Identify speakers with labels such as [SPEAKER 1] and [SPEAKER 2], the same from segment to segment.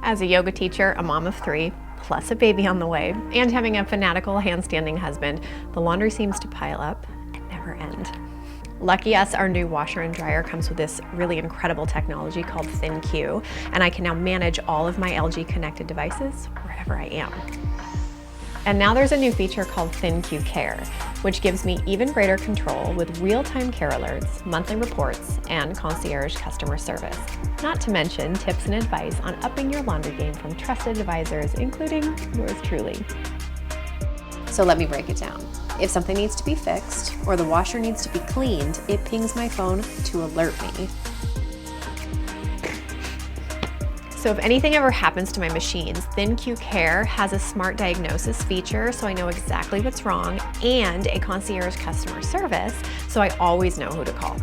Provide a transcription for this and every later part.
[SPEAKER 1] As a yoga teacher, a mom of 3, plus a baby on the way, and having a fanatical handstanding husband, the laundry seems to pile up and never end. Lucky us, our new washer and dryer comes with this really incredible technology called ThinQ, and I can now manage all of my LG connected devices wherever I am. And now there's a new feature called ThinQ Care, which gives me even greater control with real-time care alerts, monthly reports, and concierge customer service. Not to mention tips and advice on upping your laundry game from trusted advisors, including yours truly. So let me break it down. If something needs to be fixed or the washer needs to be cleaned, it pings my phone to alert me. So if anything ever happens to my machines, ThinQ Care has a smart diagnosis feature so I know exactly what's wrong, and a concierge customer service so I always know who to call.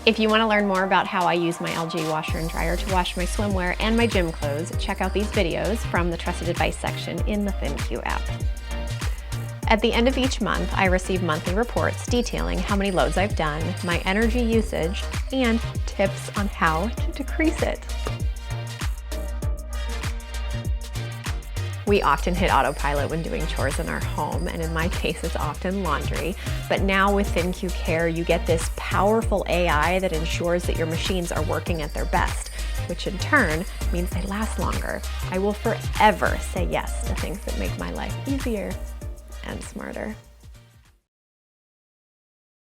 [SPEAKER 1] If you want to learn more about how I use my LG washer and dryer to wash my swimwear and my gym clothes, check out these videos from the Trusted Advice section in the ThinQ app. At the end of each month, I receive monthly reports detailing how many loads I've done, my energy usage, and tips on how to decrease it. We often hit autopilot when doing chores in our home, and in my case, it's often laundry. But now with ThinQ Care, you get this powerful AI that ensures that your machines are working at their best, which in turn means they last longer. I will forever say yes to things that make my life easier and smarter.